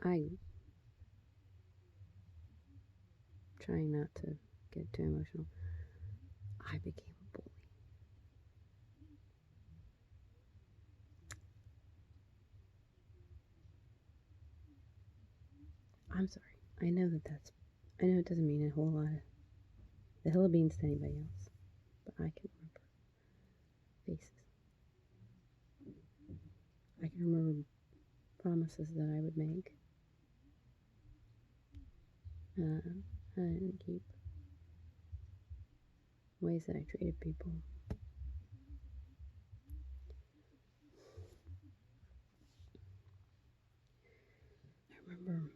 I trying not to get too emotional. I became a bully. I'm sorry. I know that that's. I know it doesn't mean a whole lot of the hill of beans to anybody else, but I can remember faces. I can remember promises that I would make. I didn't keep ways that I treated people. I remember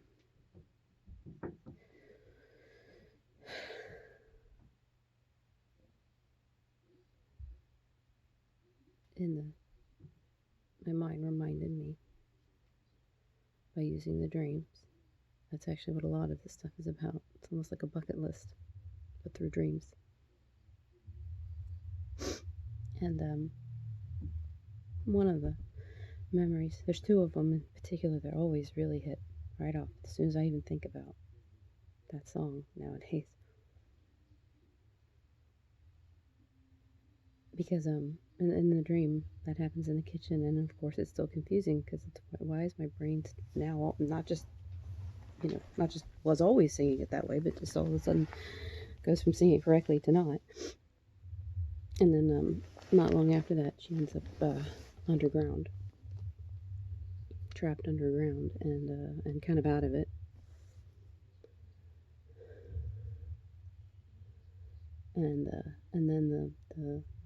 in the my mind reminded me by using the dreams. That's actually what a lot of this stuff is about. It's almost like a bucket list, but through dreams. And one of the memories, there's two of them in particular that always really hit right off as soon as I even think about that song nowadays. Because in the dream that happens in the kitchen, and of course it's still confusing because it's why is my brain now not just not just was always singing it that way, but just all of a sudden goes from singing it correctly to not. And then not long after that, she ends up underground, trapped underground, and kind of out of it. And then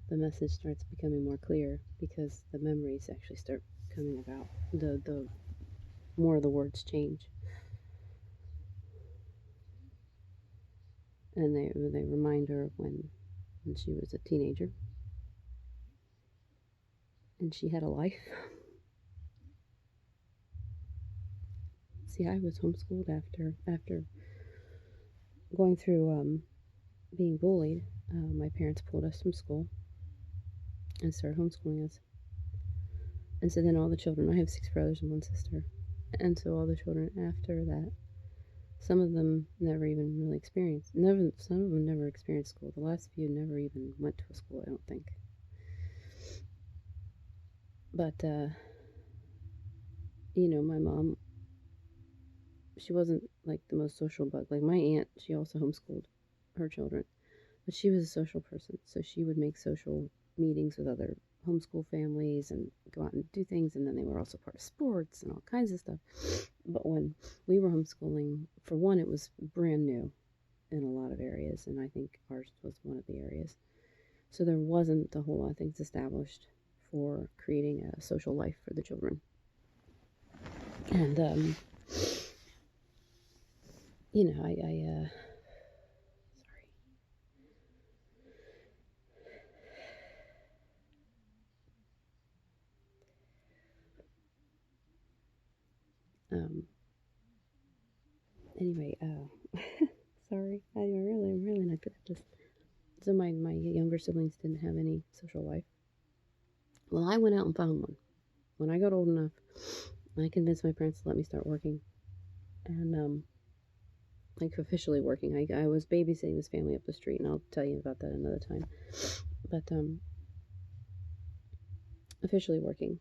the message starts becoming more clear because the memories actually start coming about. The more of the words change, and they remind her of when she was a teenager and she had a life. See, I was homeschooled after going through being bullied. My parents pulled us from school and started homeschooling us. And so then all the children, I have 6 brothers and 1 sister, and so all the children after that, some of them never even really experienced, some of them never experienced school. The last few never even went to a school, I don't think. But, my mom, she wasn't like the most social bug. Like my aunt, she also homeschooled her children, but she was a social person. So she would make social meetings with other homeschool families and go out and do things. And then they were also part of sports and all kinds of stuff. But when we were homeschooling, for one, it was brand new in a lot of areas. And I think ours was one of the areas. So there wasn't a whole lot of things established for creating a social life for the children. And, Um, anyway, sorry, I'm really not good at this. So my younger siblings didn't have any social life. Well, I went out and found one. When I got old enough, I convinced my parents to let me start working, and like officially working. I was babysitting this family up the street, and I'll tell you about that another time. But officially working,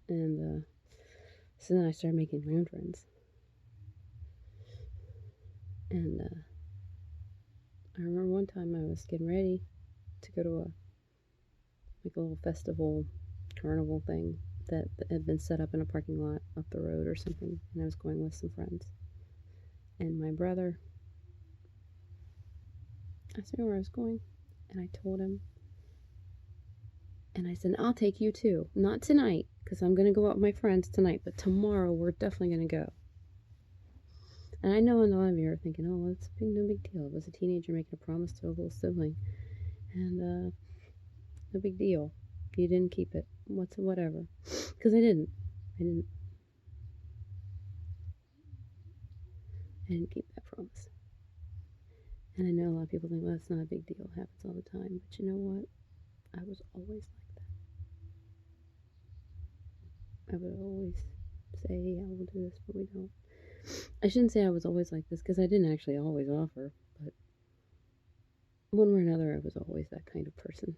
and so then I started making my own friends, and I remember one time I was getting ready to go to a little festival carnival thing that had been set up in a parking lot up the road or something, and I was going with some friends. And my brother asked me where I was going, and I told him, and I said, I'll take you too. Not tonight, because I'm going to go out with my friends tonight, but tomorrow we're definitely going to go. And I know a lot of you are thinking, oh, well, it's no big deal. It was a teenager making a promise to a little sibling, and no big deal. You didn't keep it. Whatever. Because I didn't. I didn't keep that promise. And I know a lot of people think, well, it's not a big deal. It happens all the time. But you know what? I was always like that. I would always say, yeah, we'll do this, but we don't. I shouldn't say I was always like this because I didn't actually always offer, but one way or another, I was always that kind of person.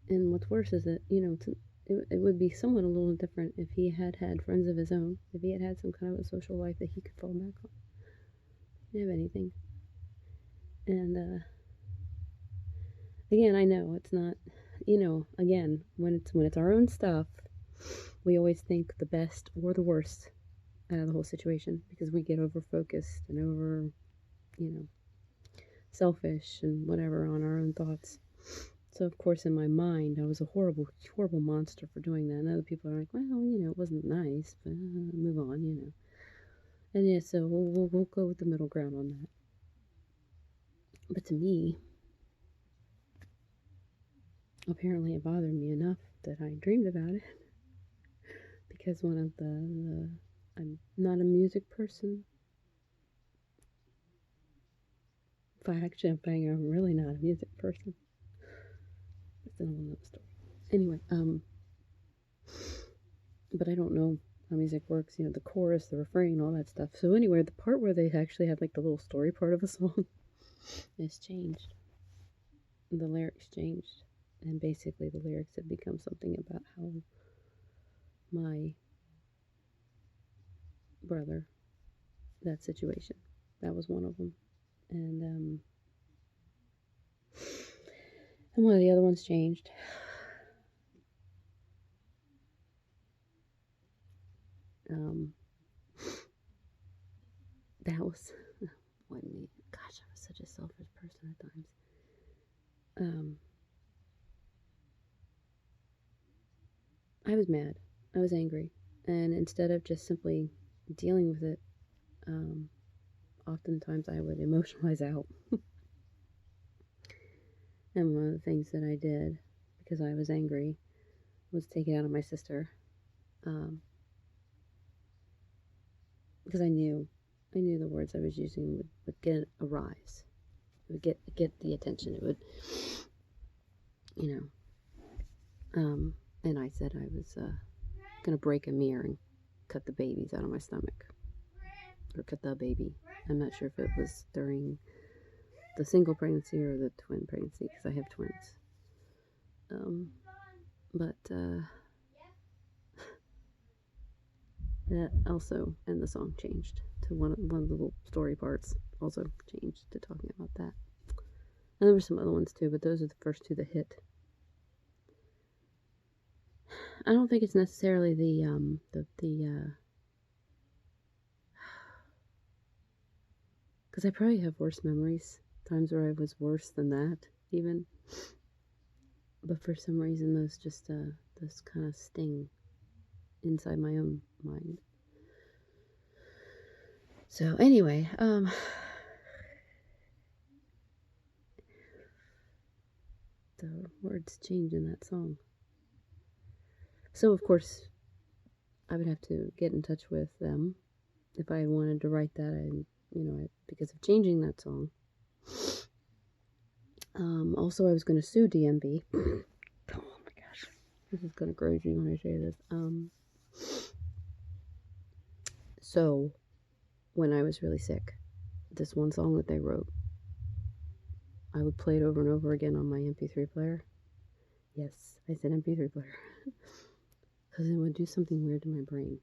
And what's worse is that, it would be somewhat a little different if he had had friends of his own, if he had had some kind of a social life that he could fall back on. He didn't have anything. And again, I know it's not, again, when it's our own stuff, we always think the best or the worst out of the whole situation because we get over focused and over, you know, selfish and whatever on our own thoughts. So of course in my mind I was a horrible, horrible monster for doing that. And other people are like, well, it wasn't nice, but move on. And yeah, so we'll go with the middle ground on that. But to me, apparently it bothered me enough that I dreamed about it because one of the I'm not a music person. Actually, I'm really not a music person. It's another story. Anyway, but I don't know how music works, the chorus, the refrain, all that stuff. So anyway, the part where they actually have like the little story part of a song is changed. The lyrics changed. And basically the lyrics have become something about how my brother, that situation, that was one of them. And one of the other ones changed. That was what me. Gosh, I was such a selfish person at times. I was mad. I was angry. And instead of just simply dealing with it, oftentimes I would emotionalize out. And one of the things that I did, because I was angry, was take it out on my sister. Because I knew the words I was using would get a rise. It would get the attention. It would, you know. And I said I was going to break a mirror and cut the babies out of my stomach. Or cut the baby. I'm not sure if it was during the single pregnancy or the twin pregnancy because I have twins. But that also, and the song changed to one of the little story parts also changed to talking about that. And there were some other ones too, but those are the first two that hit. I don't think it's necessarily because I probably have worse memories, times where I was worse than that even. But for some reason, those just those kind of sting inside my own mind. So anyway, the words change in that song. So of course, I would have to get in touch with them if I wanted to write that. Because of changing that song. Also, I was going to sue DMB. Oh my gosh, this is going to grudge me when I say this. So, when I was really sick, this one song that they wrote, I would play it over and over again on my MP3 player. Yes, I said MP3 player. Because it would do something weird to my brain.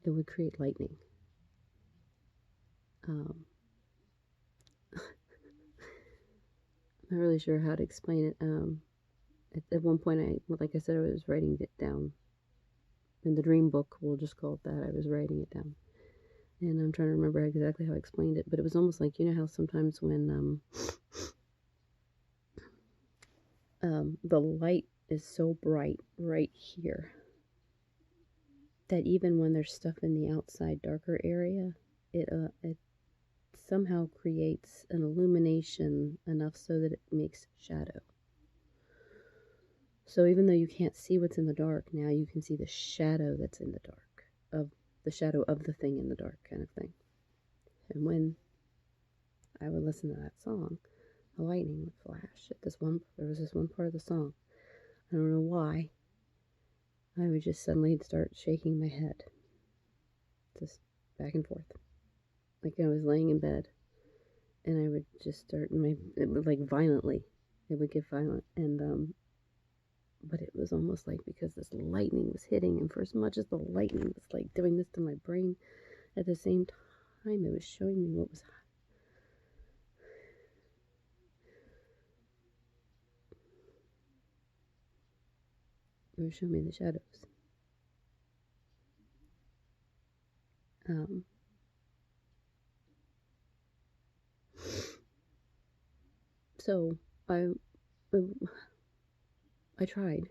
It would create lightning. I'm not really sure how to explain it. At one point, like I said, I was writing it down. In the dream book, we'll just call it that. I was writing it down. And I'm trying to remember exactly how I explained it, but it was almost like, how sometimes when the light is so bright right here that even when there's stuff in the outside darker area, it somehow creates an illumination enough so that it makes shadow. So even though you can't see what's in the dark, now you can see the shadow that's in the dark, of the shadow of the thing in the dark kind of thing. And when I would listen to that song, the lightning would flash at there was this one part of the song. I don't know why. I would just suddenly start shaking my head, just back and forth, like I was laying in bed, and I would just start it would like violently, it would get violent, and but it was almost like because this lightning was hitting, and for as much as the lightning was like doing this to my brain, at the same time, it was showing me what was. It was showing me the shadows. Um, so I, I tried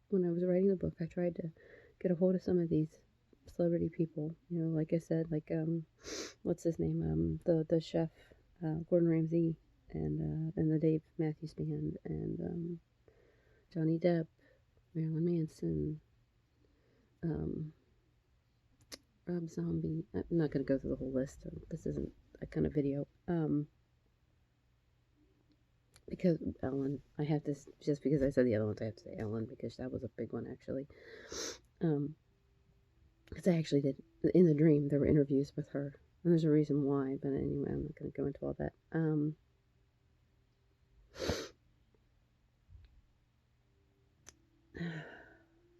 when I was writing the book. I tried to get a hold of some of these celebrity people. You know, like I said, like what's his name? The chef, Gordon Ramsay, and the Dave Matthews Band, and Johnny Depp, Marilyn Manson, um, Rob Zombie. I'm not going to go through the whole list. This isn't a kind of video. Because Ellen, I have this just because I said the other ones. I have to say Ellen because that was a big one actually. Because I actually did in the dream. There were interviews with her, and there's a reason why. But anyway, I'm not going to go into all that.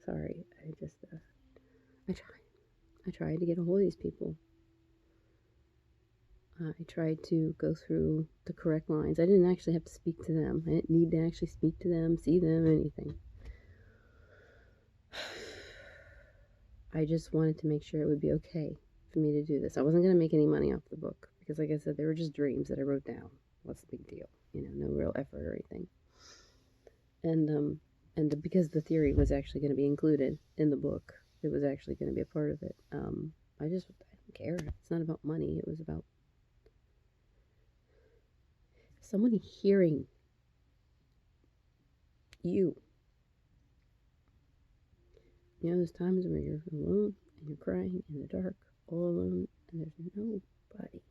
Sorry, I tried to get a hold of these people. I tried to go through the correct lines. I didn't actually have to speak to them. I didn't need to actually speak to them, see them, anything. I just wanted to make sure it would be okay for me to do this. I wasn't going to make any money off the book because, like I said, they were just dreams that I wrote down. What's the big deal? You know, no real effort or anything. And because the theory was actually going to be included in the book, it was actually going to be a part of it. I don't care. It's not about money. It was about someone hearing you. You know, there's times where you're alone and you're crying in the dark, all alone, and there's nobody.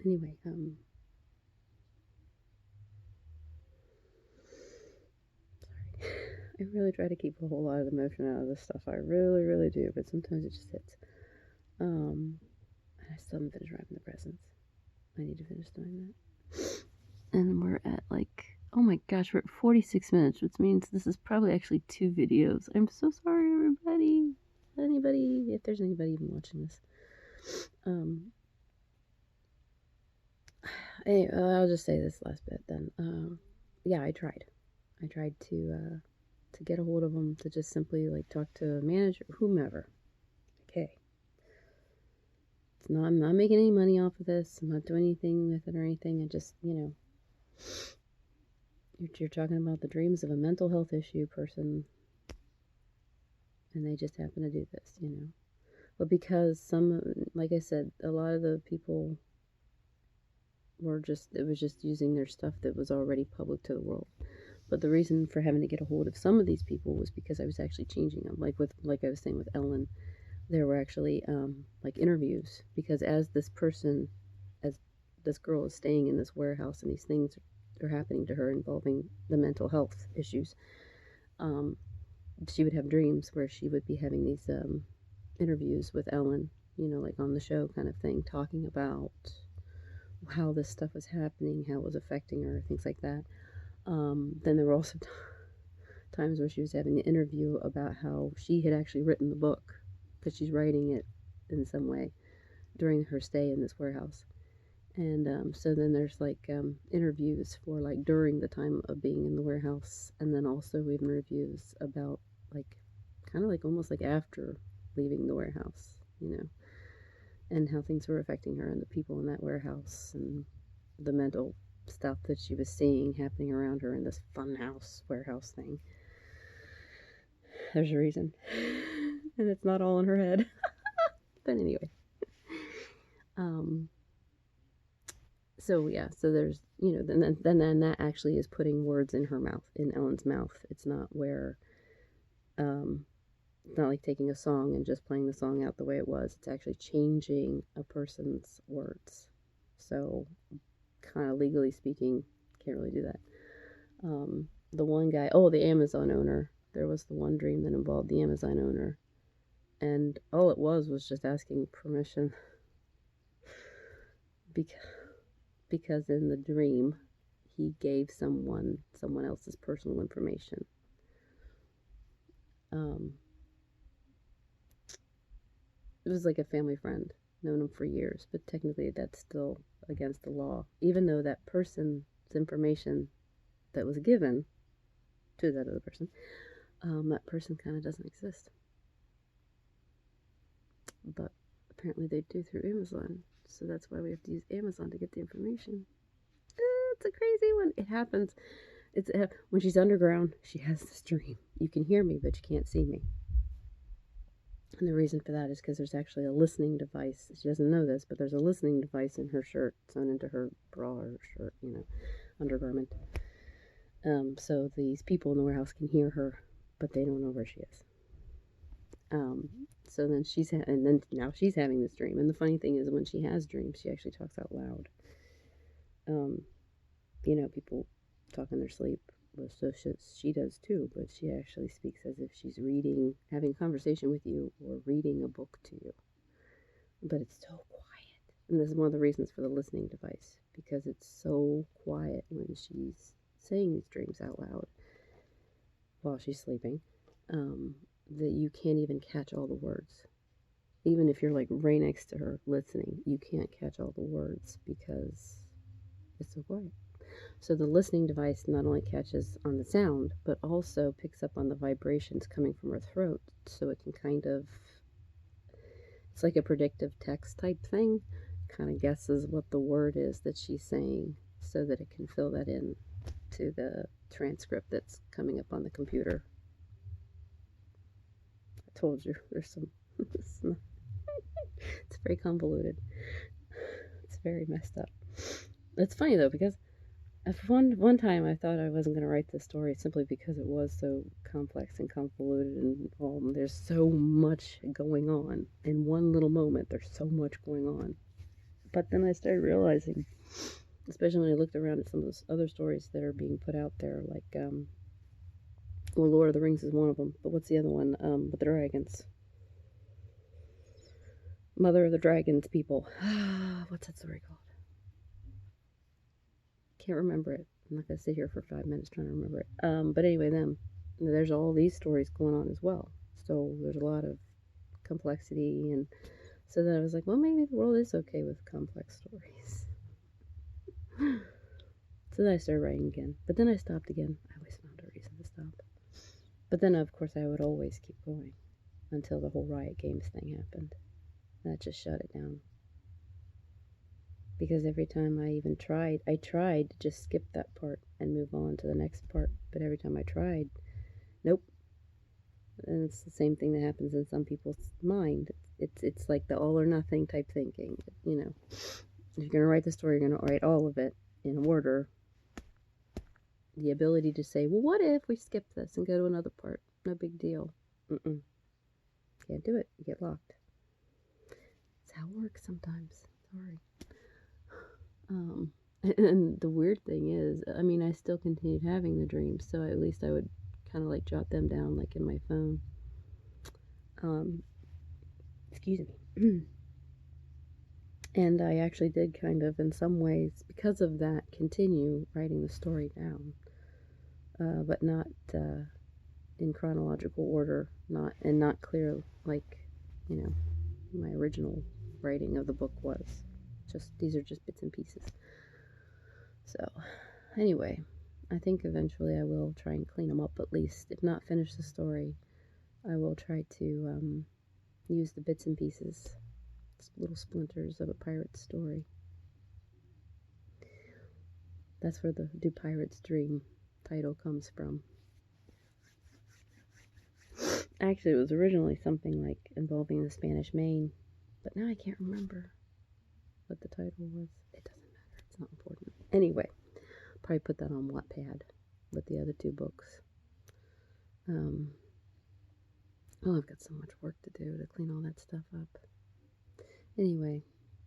Anyway, sorry. I really try to keep a whole lot of emotion out of this stuff. I really, really do, but sometimes it just hits. And I still haven't finished wrapping the presents. I need to finish doing that. And we're at like, oh my gosh, we're at 46 minutes, which means this is probably actually 2 videos. I'm so sorry, everybody. Anybody, if there's anybody even watching this. Anyway, I'll just say this last bit then. Yeah, I tried. I tried to get a hold of them, to just simply like talk to a manager, whomever. Okay. I'm not making any money off of this. I'm not doing anything with it or anything. I just, you know, you're talking about the dreams of a mental health issue person, and they just happen to do this, you know. But because like I said, a lot of the people it was just using their stuff that was already public to the world. But the reason for having to get a hold of some of these people was because I was actually changing them. Like I was saying with Ellen, there were actually like interviews, because as this girl is staying in this warehouse and these things are happening to her involving the mental health issues, she would have dreams where she would be having these interviews with Ellen, you know, like on the show kind of thing, talking about how this stuff was happening, how it was affecting her, things like that. Then there were also times where she was having an interview about how she had actually written the book, because she's writing it in some way during her stay in this warehouse. And so then there's like interviews for like during the time of being in the warehouse, and then also even reviews about like kind of like almost like after leaving the warehouse, you know, and how things were affecting her and the people in that warehouse and the mental stuff that she was seeing happening around her in this funhouse warehouse thing. There's a reason. And it's not all in her head. But anyway. So yeah, so there's, you know, then that actually is putting words in her mouth, in Ellen's mouth. It's not where It's not like taking a song and just playing the song out the way it was. It's actually changing a person's words. So, kind of legally speaking, can't really do that. The one guy, oh, the Amazon owner. There was the one dream that involved the Amazon owner. And all it was just asking permission because in the dream, he gave someone else's personal information. It was like a family friend, known him for years, but technically that's still against the law, even though that person's information that was given to that other person, that person kind of doesn't exist. But apparently they do through Amazon, so that's why we have to use Amazon to get the information. It's a crazy one. It happens. It's when she's underground, she has this dream. You can hear me, but you can't see me. And the reason for that is because there's actually a listening device. She doesn't know this, but there's a listening device in her shirt, sewn into her bra or shirt, undergarment. So these people in the warehouse can hear her, but they don't know where she is. So then and then now she's having this dream. And the funny thing is, when she has dreams, she actually talks out loud. People talk in their sleep. Well, so she does too, but she actually speaks as if she's having a conversation with you or reading a book to you. But it's so quiet. And this is one of the reasons for the listening device, because it's so quiet when she's saying these dreams out loud while she's sleeping, that you can't even catch all the words. Even if you're like right next to her listening, you can't catch all the words because it's so quiet. So the listening device not only catches on the sound, but also picks up on the vibrations coming from her throat. So it can it's like a predictive text type thing, kind of guesses what the word is that she's saying so that it can fill that in to the transcript that's coming up on the computer. I told you, there's some, it's very convoluted. It's very messed up. It's funny though, because one time I thought I wasn't going to write this story simply because it was so complex and convoluted and there's so much going on. In one little moment, there's so much going on. But then I started realizing, especially when I looked around at some of those other stories that are being put out there, like, Lord of the Rings is one of them, but what's the other one? With the dragons. Mother of the Dragons people. What's that story called? Can't remember it. I'm not going to sit here for 5 minutes trying to remember it. But anyway, there's all these stories going on as well. So there's a lot of complexity. And so then I was like, well, maybe the world is okay with complex stories. So then I started writing again. But then I stopped again. I always found a reason to stop. But then, of course, I would always keep going until the whole Riot Games thing happened. That just shut it down. Because every time I tried to just skip that part and move on to the next part. But every time I tried, nope. And it's the same thing that happens in some people's mind. It's like the all or nothing type thinking. If you're going to write the story, you're going to write all of it in order. The ability to say, well, what if we skip this and go to another part? No big deal. Can't do it. You get locked. It's how it works sometimes. Sorry. And the weird thing is, I still continued having the dreams, so at least I would kind of like jot them down like in my phone. Excuse me. And I actually did kind of, in some ways, because of that, continue writing the story down, but not in chronological order, not clear like, my original writing of the book was. These are just bits and pieces. So, anyway, I think eventually I will try and clean them up at least. If not finish the story, I will try to use the bits and pieces, little splinters of a pirate's story. That's where the Do Pirates Dream title comes from. Actually, it was originally something like involving the Spanish Main, but now I can't remember what the title was. It doesn't matter. It's not important. Anyway, probably put that on Wattpad with the other two books. Oh, I've got so much work to do to clean all that stuff up. Anyway,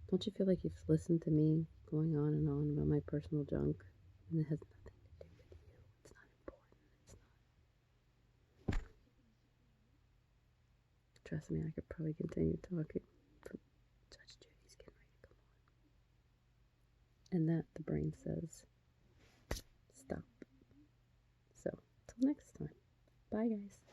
don't you feel like you've listened to me going on and on about my personal junk? And it has nothing to do with you. It's not important. It's not. Trust me, I could probably continue talking. Judge Judy's getting ready to come on. And that, the brain says, stop. So, till next time. Bye, guys.